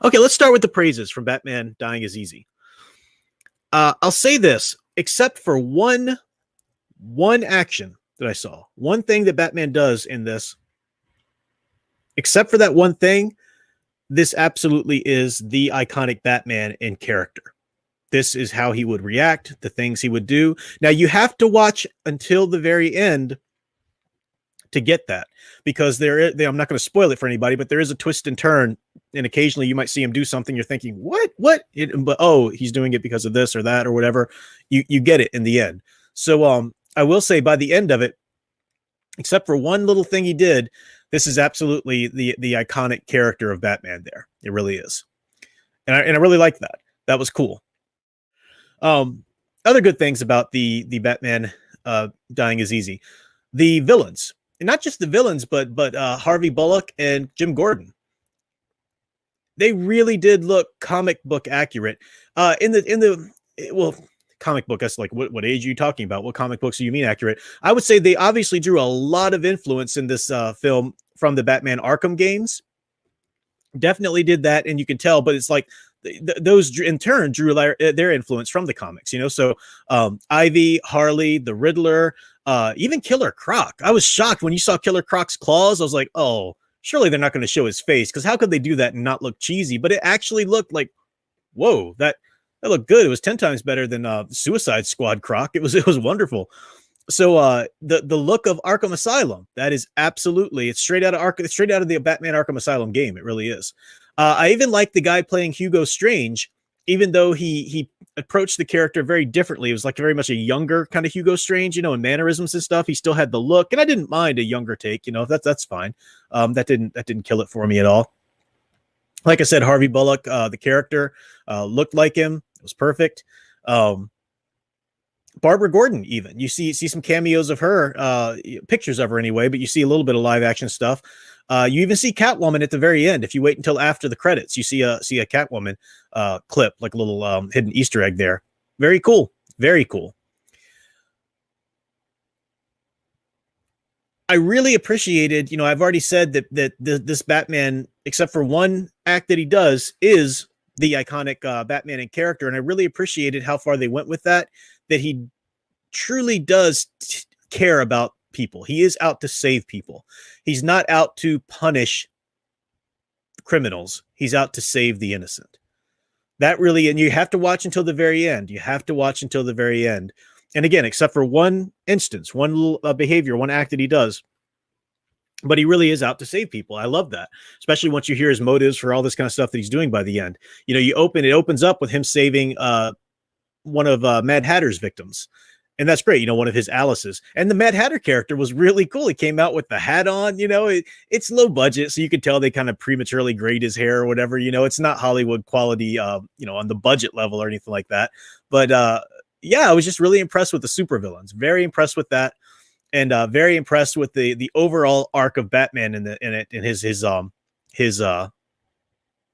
Okay, let's start with the praises from Batman Dying is Easy. I'll say this, except for one action that I saw, one thing that Batman does in this, except for that one thing, this absolutely is the iconic Batman in character. This is how he would react, the things he would do. Now, you have to watch until the very end to get that, because I'm not going to spoil it for anybody, but there is a twist and turn, and occasionally you might see him do something you're thinking, what? But oh, he's doing it because of this or that or whatever. You get it in the end. So I will say by the end of it, except for one little thing he did, this is absolutely the iconic character of Batman there. It really is. And I really like that. That was cool. Other good things about the Batman Dying is Easy. The villains. And not just the villains, but Harvey Bullock and Jim Gordon. They really did look comic book accurate. Well, comic book, that's like what age are you talking about? What comic books do you mean accurate? I would say they obviously drew a lot of influence in this film from the Batman Arkham games. Definitely did that, and you can tell, but it's like those in turn drew their influence from the comics, you know. So Ivy, Harley, the Riddler, even Killer Croc. I was shocked when you saw Killer Croc's claws. I was like, oh, surely they're not going to show his face, because how could they do that and not look cheesy? But it actually looked like, whoa, that looked good. It was 10 times better than Suicide Squad Croc. It was wonderful. So the look of Arkham Asylum, that is absolutely, it's straight out of the Batman Arkham Asylum game. It really is. I even like the guy playing Hugo Strange, even though he approached the character very differently. It was like very much a younger kind of Hugo Strange, you know, in mannerisms and stuff. He still had the look, and I didn't mind a younger take, you know, that's fine. That didn't kill it for me at all. Like I said, Harvey Bullock, the character, looked like him. It was perfect. Barbara Gordon, even you see some cameos of her, pictures of her anyway, but you see a little bit of live action stuff. You even see Catwoman at the very end. If you wait until after the credits, you see a Catwoman clip, like a little hidden Easter egg there. Very cool. Very cool. I really appreciated, you know, I've already said that this Batman, except for one act that he does, is the iconic Batman in character. And I really appreciated how far they went with that he truly does care about people. He is out to save people. He's not out to punish criminals. He's out to save the innocent. That really, and you have to watch until the very end. You have to watch until the very end. And again, except for one instance, one little behavior, one act that he does, but he really is out to save people. I love that, especially once you hear his motives for all this kind of stuff that he's doing by the end. You know, it opens up with him saving one of Mad Hatter's victims. And that's great. You know, one of his Alice's. And the Mad Hatter character was really cool. He came out with the hat on, you know, it's low budget. So you could tell they kind of prematurely grayed his hair or whatever, you know, it's not Hollywood quality, you know, on the budget level or anything like that. But yeah, I was just really impressed with the supervillains. Very impressed with that. And very impressed with the overall arc of Batman in his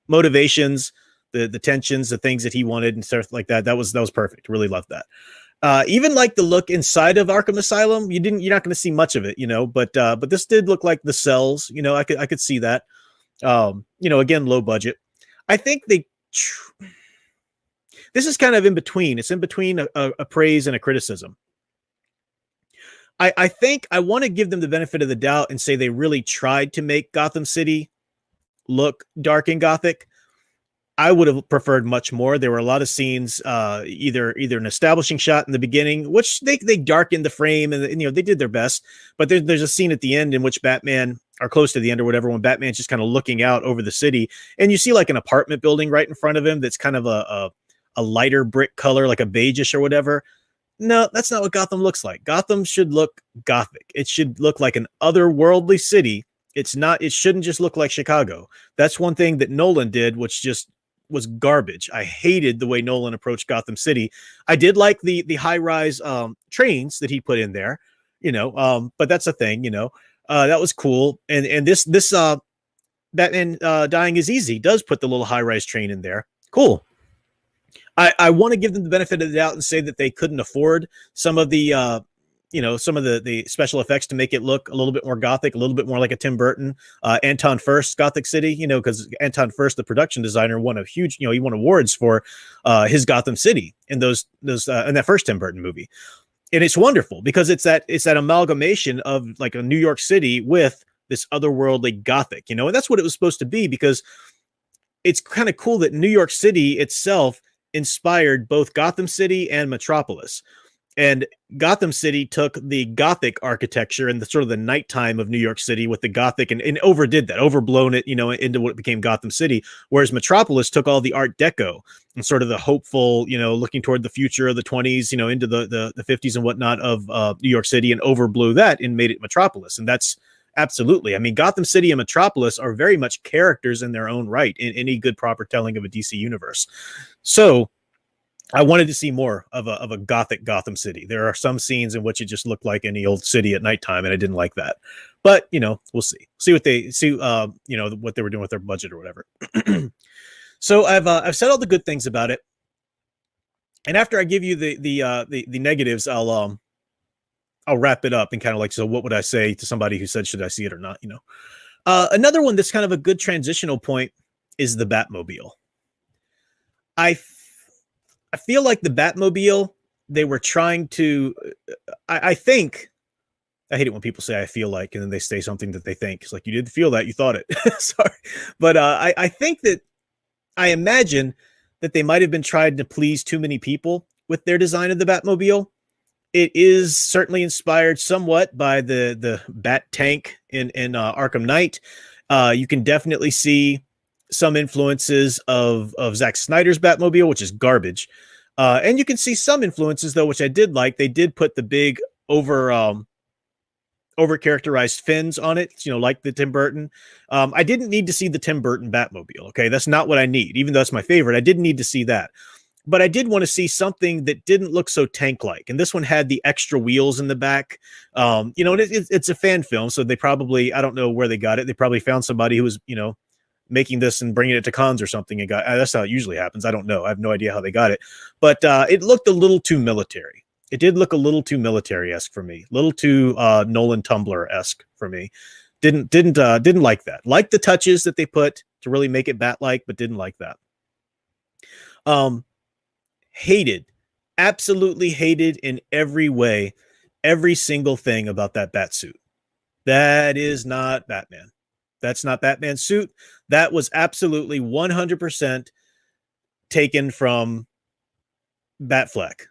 motivations, the tensions, the things that he wanted and stuff like that. That was perfect. Really loved that. Even like the look inside of Arkham Asylum, you're not going to see much of it, you know, but this did look like the cells, you know, I could see that. You know, again, low budget. I think this is kind of in between. It's in between a praise and a criticism. I think I want to give them the benefit of the doubt and say they really tried to make Gotham City look dark and gothic. I would have preferred much more. There were a lot of scenes, either an establishing shot in the beginning, which they darkened the frame, and you know they did their best. But there's a scene at the end in which Batman, or close to the end or whatever, when Batman's just kind of looking out over the city, and you see like an apartment building right in front of him that's kind of a lighter brick color, like a beigeish or whatever. No, that's not what Gotham looks like. Gotham should look gothic. It should look like an otherworldly city. It shouldn't just look like Chicago. That's one thing that Nolan did, which just was garbage. I hated the way Nolan approached Gotham City. I did like the high-rise trains that he put in there, you know, but that's a thing, you know. That was cool. And this Batman Dying is Easy does put the little high-rise train in there. Cool. I want to give them the benefit of the doubt and say that they couldn't afford some of the some of the special effects to make it look a little bit more gothic, a little bit more like a Tim Burton, Anton Furst Gothic City, because Anton Furst, the production designer, won a huge, he won awards for his Gotham City in those in that first Tim Burton movie. And it's wonderful because it's that amalgamation of like a New York City with this otherworldly Gothic, and that's what it was supposed to be, because it's kind of cool that New York City itself inspired both Gotham City and Metropolis. And Gotham City took the Gothic architecture and the sort of the nighttime of New York City with the Gothic and overdid that, overblown it, into what became Gotham City. Whereas Metropolis took all the Art Deco and sort of the hopeful, looking toward the future of the 20s, into the 50s and whatnot of New York City, and overblew that and made it Metropolis. And that's absolutely, I mean, Gotham City and Metropolis are very much characters in their own right in any good proper telling of a DC universe. So I wanted to see more of a Gothic Gotham City. There are some scenes in which it just looked like any old city at nighttime, and I didn't like that. But we'll see what they what they were doing with their budget or whatever. So I've said all the good things about it, and after I give you the negatives, I'll wrap it up and kind of like, so what would I say to somebody who said, should I see it or not? Another one that's kind of a good transitional point is the Batmobile. I feel like the Batmobile, they were trying to, I think, I hate it when people say I feel like, and then they say something that they think. It's like, you didn't feel that, you thought it. Sorry. But I think that, I imagine that they might have been trying to please too many people with their design of the Batmobile. It is certainly inspired somewhat by the Bat tank in Arkham Knight. You can definitely see some influences of Zack Snyder's Batmobile, which is garbage. And you can see some influences, though, which I did like. They did put the big over characterized fins on it, like the Tim Burton. I didn't need to see the Tim Burton Batmobile. Okay, that's not what I need, even though that's my favorite. I didn't need to see that. But I did want to see something that didn't look so tank-like. And this one had the extra wheels in the back. And it's a fan film, so they probably, I don't know where they got it. They probably found somebody who was, making this and bringing it to cons or something, and got, that's how it usually happens. I don't know. I have no idea how they got it. But it looked a little too military. It did look a little too military-esque for me. A little too Nolan Tumbler-esque for me. Didn't like that. Liked the touches that they put to really make it bat-like, but didn't like that. Hated, absolutely hated in every way, every single thing about that bat suit. That is not Batman. That's not Batman's suit. That was absolutely 100% taken from Batfleck.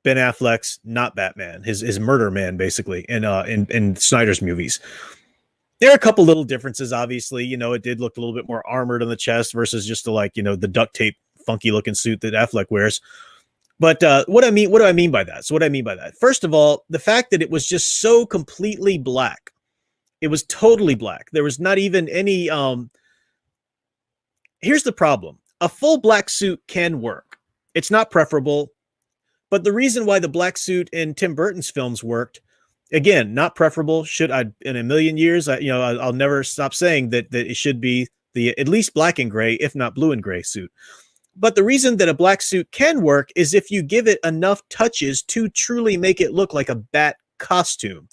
Ben Affleck's not Batman, his murder man, basically, in Snyder's movies. There are a couple little differences, obviously. It did look a little bit more armored on the chest versus just the duct tape funky looking suit that Affleck wears. But what do I mean by that? So what I mean by that, first of all, the fact that it was just so completely black. It was totally black. There was not even any, here's the problem. A full black suit can work. It's not preferable, but the reason why the black suit in Tim Burton's films worked, again, not preferable. Should I, in a million years, I'll never stop saying that it should be the at least black and gray, if not blue and gray suit. But the reason that a black suit can work is if you give it enough touches to truly make it look like a bat costume.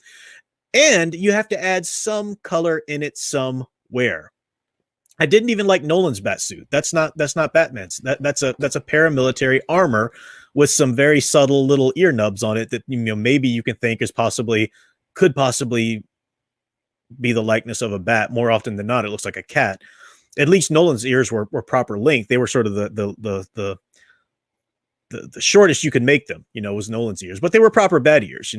And you have to add some color in it somewhere. I didn't even like Nolan's Batsuit. That's not Batman's. That's a paramilitary armor with some very subtle little ear nubs on it that maybe you can think could possibly be the likeness of a bat. More often than not, it looks like a cat. At least Nolan's ears were proper length. They were sort of the shortest you could make them, was Nolan's ears, but they were proper bat ears,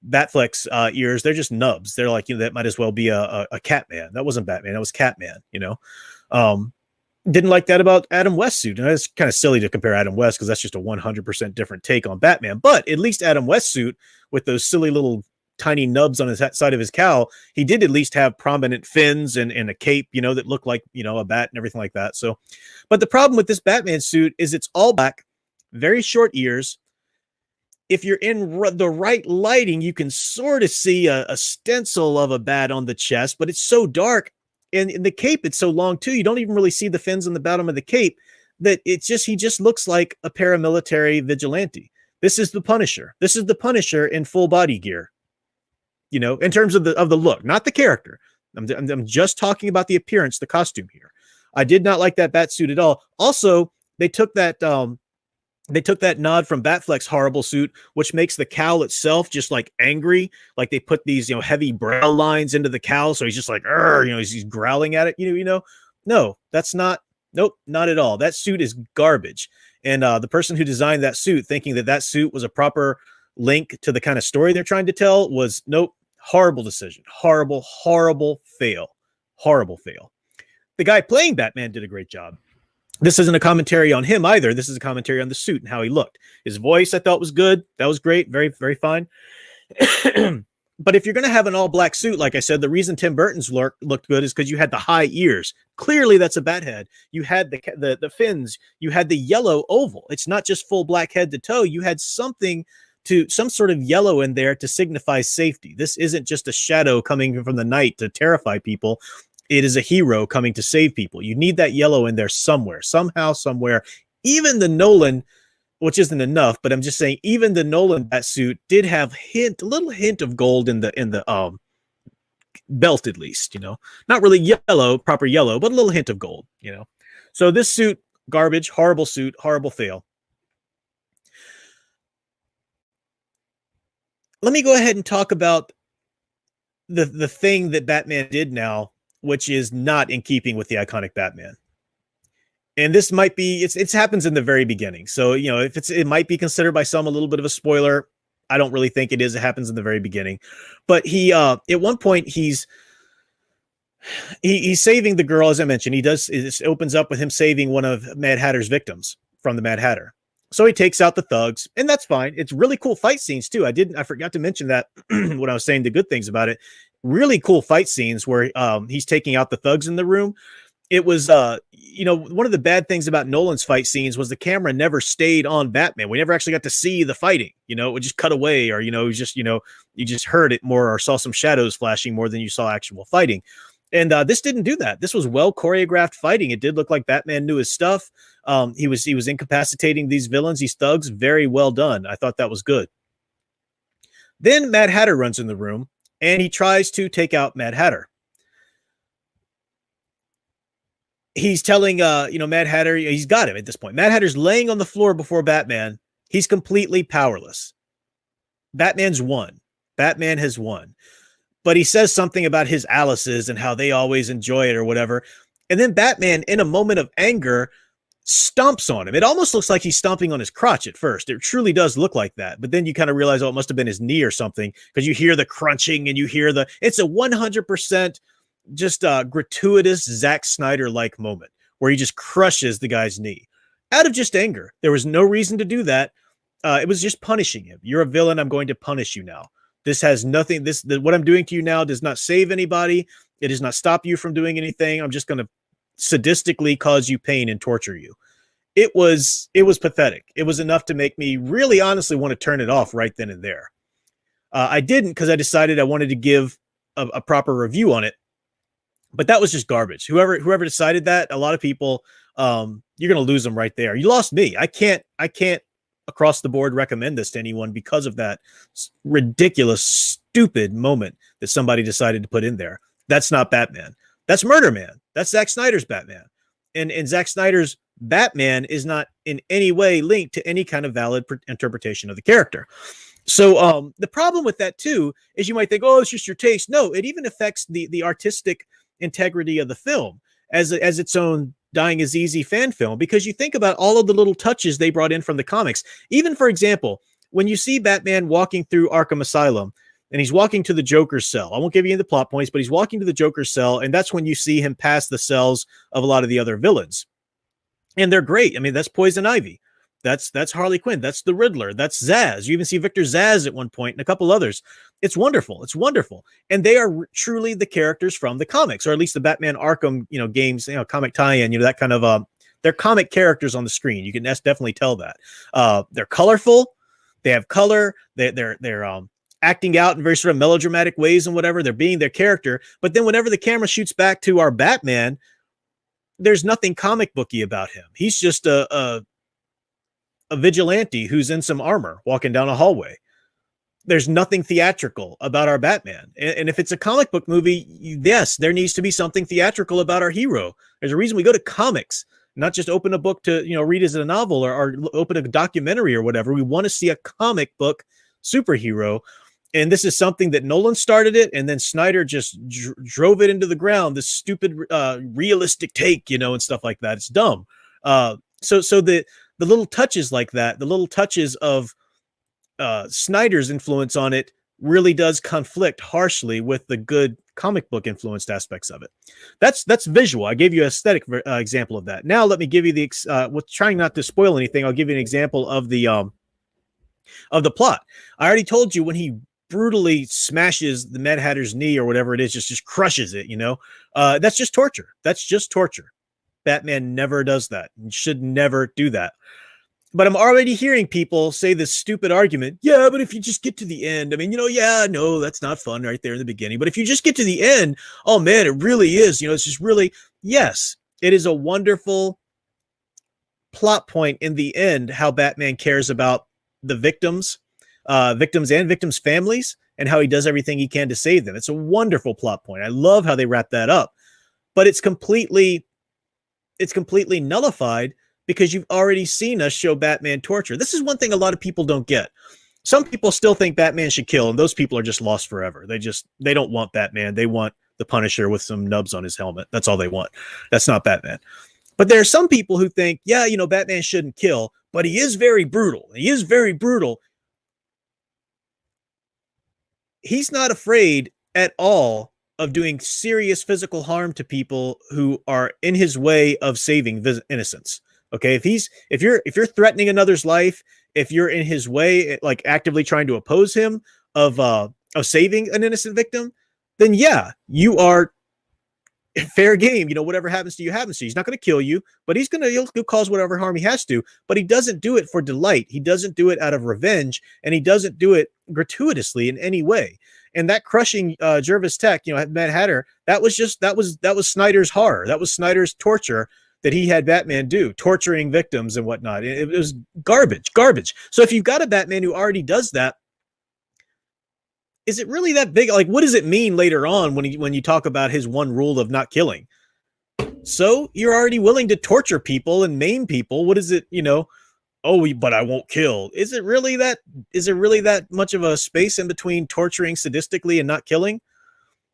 Batfleck's ears, they're just nubs. They're like, that might as well be a Catman. That wasn't Batman. That was Catman, Didn't like that about Adam West's suit. And it's kind of silly to compare Adam West because that's just a 100% different take on Batman. But at least Adam West's suit with those silly little tiny nubs on his side of his cowl, he did at least have prominent fins and a cape, that looked like, a bat and everything like that. So, but the problem with this Batman suit is it's all black, very short ears. If you're in the right lighting, you can sort of see a stencil of a bat on the chest, but it's so dark. And in the cape, it's so long too. You don't even really see the fins on the bottom of the cape that he just looks like a paramilitary vigilante. This is the Punisher. This is the Punisher in full body gear. in terms of the look, not the character. I'm just talking about the appearance, the costume here. I did not like that bat suit at all. Also, they took that nod from Batfleck's horrible suit, which makes the cowl itself just like angry. Like they put these, heavy brow lines into the cowl. So he's just like, he's growling at it, no, that's not, nope, not at all. That suit is garbage. And the person who designed that suit, thinking that suit was a proper link to the kind of story they're trying to tell, was nope. Horrible decision. Horrible fail. Horrible fail. The guy playing Batman did a great job. This isn't a commentary on him either. This is a commentary on the suit and how he looked. His voice, I thought, was good. That was great. Very, very fine. But if you're going to have an all-black suit, like I said, the reason Tim Burton's looked good is because you had the high ears. Clearly, that's a bat head. You had the fins. You had the yellow oval. It's not just full black head to toe. You had some sort of yellow in there to signify safety. This isn't just a shadow coming from the night to terrify people. It is a hero coming to save people. You need that yellow in there somewhere, somehow, somewhere. Even the Nolan, which isn't enough, but I'm just saying, even the Nolan batsuit did have a little hint of gold in the belt, at least, not really yellow, proper yellow, but a little hint of gold, So this suit, garbage, horrible suit, horrible fail. Let me go ahead and talk about the thing that Batman did now, which is not in keeping with the iconic Batman. And this might be, it happens in the very beginning. So, it might be considered by some a little bit of a spoiler. I don't really think it is. It happens in the very beginning. But he, at one point, he's saving the girl, as I mentioned. It opens up with him saving one of Mad Hatter's victims from the Mad Hatter. So he takes out the thugs, and that's fine. It's really cool fight scenes too. I forgot to mention that when I was saying the good things about it. Really cool fight scenes where he's taking out the thugs in the room. It was, one of the bad things about Nolan's fight scenes was the camera never stayed on Batman. We never actually got to see the fighting. It would just cut away, or you just heard it more or saw some shadows flashing more than you saw actual fighting. And this didn't do that. This was well choreographed fighting. It did look like Batman knew his stuff. He was incapacitating these villains, these thugs. Very well done. I thought that was good. Then Mad Hatter runs in the room and he tries to take out Mad Hatter. He's telling, Mad Hatter, he's got him at this point. Mad Hatter's laying on the floor before Batman. He's completely powerless. Batman's won. Batman has won. But he says something about his Alices and how they always enjoy it or whatever. And then Batman, in a moment of anger, stomps on him. It almost looks like he's stomping on his crotch at first. It truly does look like that. But then you kind of realize, it must have been his knee or something, because you hear the crunching and you hear it's a 100% just gratuitous Zack Snyder-like moment where he just crushes the guy's knee out of just anger. There was no reason to do that. It was just punishing him. You're a villain. I'm going to punish you now. This has nothing. What I'm doing to you now does not save anybody. It does not stop you from doing anything. I'm just going to sadistically cause you pain and torture you. It was pathetic. It was enough to make me really honestly want to turn it off right then and there. I didn't, because I decided I wanted to give a proper review on it. But that was just garbage. Whoever decided that, a lot of people, you're going to lose them right there. You lost me. I can't across the board recommend this to anyone because of that ridiculous, stupid moment that somebody decided to put in there. That's not Batman. That's Murder Man. That's Zack Snyder's Batman. And Zack Snyder's Batman is not in any way linked to any kind of valid interpretation of the character. So the problem with that too is you might think, oh, it's just your taste. No, it even affects the artistic integrity of the film as its own Dying is Easy fan film, because you think about all of the little touches they brought in from the comics. Even, for example, when you see Batman walking through Arkham Asylum and he's walking to the Joker's cell, I won't give you any of the plot points, but he's walking to the Joker's cell, and that's when you see him pass the cells of a lot of the other villains. And they're great. I mean, that's Poison Ivy. That's Harley Quinn. That's the Riddler. That's Zsasz. You even see Victor Zsasz at one point and a couple others. It's wonderful. It's wonderful. And they are truly the characters from the comics, or at least the Batman Arkham, games, comic tie-in, that kind of, they're comic characters on the screen. You can definitely tell that. They're colorful. They have color. They're acting out in very sort of melodramatic ways and whatever. They're being their character. But then whenever the camera shoots back to our Batman, there's nothing comic booky about him. He's just a vigilante who's in some armor walking down a hallway. there's nothing theatrical about our Batman. And if it's a comic book movie, yes, there needs to be something theatrical about our hero. There's a reason we go to comics, not just open a book to, read as a novel or open a documentary or whatever. We want to see a comic book superhero. And this is something that Nolan started it, and then Snyder just drove it into the ground. This stupid realistic take, and stuff like that. It's dumb. So the little touches like that, the little touches of Snyder's influence on it really does conflict harshly with the good comic book influenced aspects of it. That's visual. I gave you an aesthetic example of that. Now let me give you with trying not to spoil anything. I'll give you an example of the plot. I already told you when he brutally smashes the Mad Hatter's knee or whatever it is, just crushes it. That's just torture. That's just torture. Batman never does that and should never do that. But I'm already hearing people say this stupid argument. Yeah, but if you just get to the end, no, that's not fun right there in the beginning. But if you just get to the end, oh man, it really is. It's just really, yes, it is a wonderful plot point in the end, how Batman cares about the victims and victims' families, and how he does everything he can to save them. It's a wonderful plot point. I love how they wrap that up. But it's completely nullified because you've already seen us show Batman torture. This is one thing a lot of people don't get. Some people still think Batman should kill, and those people are just lost forever. They don't want Batman. They want the Punisher with some nubs on his helmet. That's all they want. That's not Batman. But there are some people who think, yeah, Batman shouldn't kill, but he is very brutal. He is very brutal. He's not afraid at all of doing serious physical harm to people who are in his way of saving innocence. Okay, if you're threatening another's life, if you're in his way, like actively trying to oppose him of saving an innocent victim, then yeah, you are fair game. Whatever happens to you happens to you. He's not going to kill you, but he'll cause whatever harm he has to. But he doesn't do it for delight. He doesn't do it out of revenge, and he doesn't do it gratuitously in any way. And that crushing Jervis Tech, Mad Hatter, that was Snyder's horror. That was Snyder's torture that he had Batman do, torturing victims and whatnot. It was garbage. So if you've got a Batman who already does that, is it really that big? Like, what does it mean later on when you talk about his one rule of not killing? So you're already willing to torture people and maim people. What is it? But I won't kill. Is it really that much of a space in between torturing sadistically and not killing?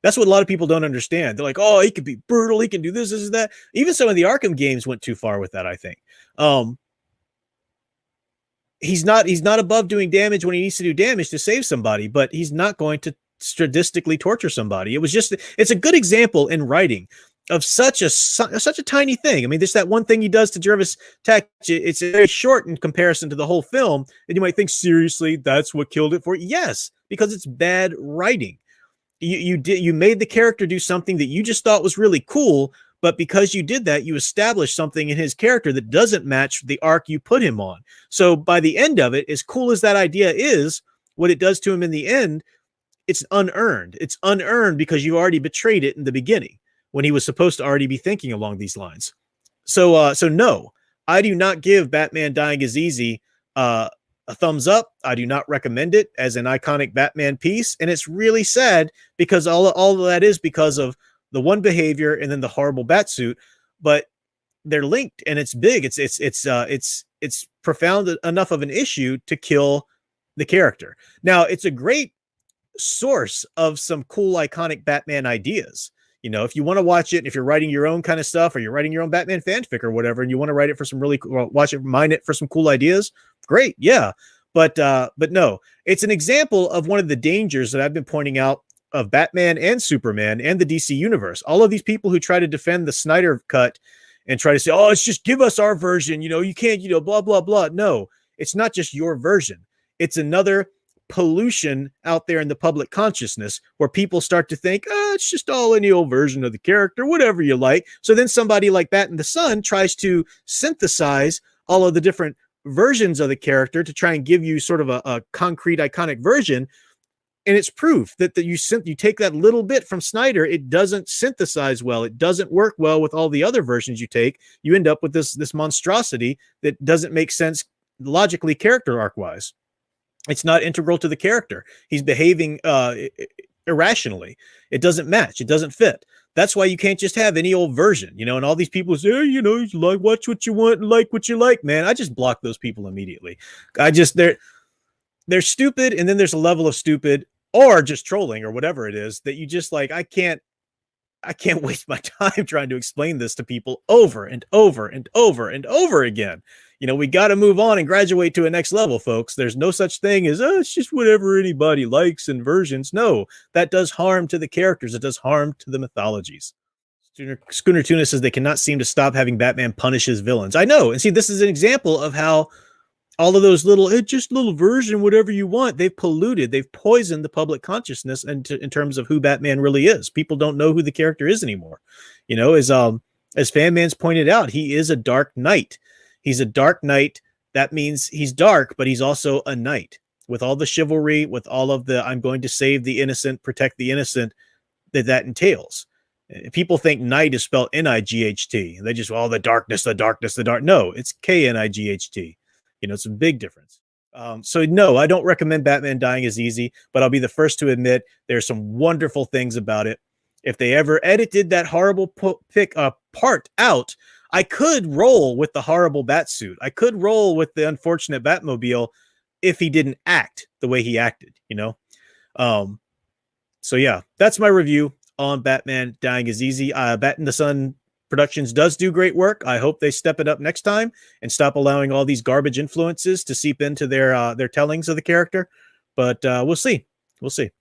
That's what a lot of people don't understand. They're like, oh, he could be brutal. He can do this and that. Even some of the Arkham games went too far with that, I think. He's not above doing damage when he needs to do damage to save somebody, but he's not going to sadistically torture somebody. It's a good example in writing of such a tiny thing. I mean, there's that one thing he does to Jervis Tech. It's very short in comparison to the whole film. And you might think, seriously, that's what killed it for you? Yes, because it's bad writing. You made the character do something that you just thought was really cool, but because you did that, you established something in his character that doesn't match the arc you put him on. So by the end of it, as cool as that idea is, what it does to him in the end, it's unearned. It's unearned because you already betrayed it in the beginning when he was supposed to already be thinking along these lines. So no, I do not give Batman Dying Is Easy a thumbs up. I do not recommend it as an iconic Batman piece. And it's really sad because all of that is because of the one behavior and then the horrible batsuit, but they're linked and it's big. It's profound enough of an issue to kill the character. Now it's a great source of some cool, iconic Batman ideas. If you want to watch it, if you're writing your own kind of stuff or you're writing your own Batman fanfic or whatever, and you want to write it for some really mine it for some cool ideas, great. Yeah. But no, it's an example of one of the dangers that I've been pointing out of Batman and Superman and the DC universe. All of these people who try to defend the Snyder cut and try to say, oh, it's just give us our version. You can't, blah, blah, blah. No, it's not just your version. It's another pollution out there in the public consciousness where people start to think, it's just all any old version of the character, whatever you like. So then somebody like Bat in the Sun tries to synthesize all of the different versions of the character to try and give you sort of a concrete, iconic version. And it's proof that you take that little bit from Snyder, it doesn't synthesize well. It doesn't work well with all the other versions you take. You end up with this monstrosity that doesn't make sense logically, character arc wise. It's not integral to the character. He's behaving irrationally. It doesn't match. It doesn't fit. That's why you can't just have any old version, you know. And all these people say, hey, you know, you like watch what you want and like what you like, man. I just block those people immediately. I just they're stupid, and then there's a level of stupid or just trolling or whatever it is that you just like. I can't waste my time trying to explain this to people over and over and over and over again. You know, we got to move on and graduate to a next level, folks. There's no such thing as, oh, it's just whatever anybody likes and versions. No, that does harm to the characters. It does harm to the mythologies. Schooner Tuna says they cannot seem to stop having Batman punish his villains. I know. And see, this is an example of how all of those little, just little version, whatever you want, they've polluted, they've poisoned the public consciousness in terms of who Batman really is. People don't know who the character is anymore. You know, as Fanman's pointed out, he is a dark knight. He's a dark knight. That means he's dark, but he's also a knight with all the chivalry, with all of the I'm going to save the innocent, protect the innocent that entails. People think knight is spelled N-I-G-H-T. And they just, the darkness, the darkness, the dark. No, it's K-N-I-G-H-T. You know, it's a big difference. So no, I don't recommend Batman Dying Is Easy, but I'll be the first to admit there's some wonderful things about it. If they ever edited that horrible part out, I could roll with the horrible batsuit. I could roll with the unfortunate Batmobile if he didn't act the way he acted, you know? So yeah, that's my review on Batman Dying Is Easy. Bat in the Sun Productions does do great work. I hope they step it up next time and stop allowing all these garbage influences to seep into their tellings of the character. But we'll see. We'll see.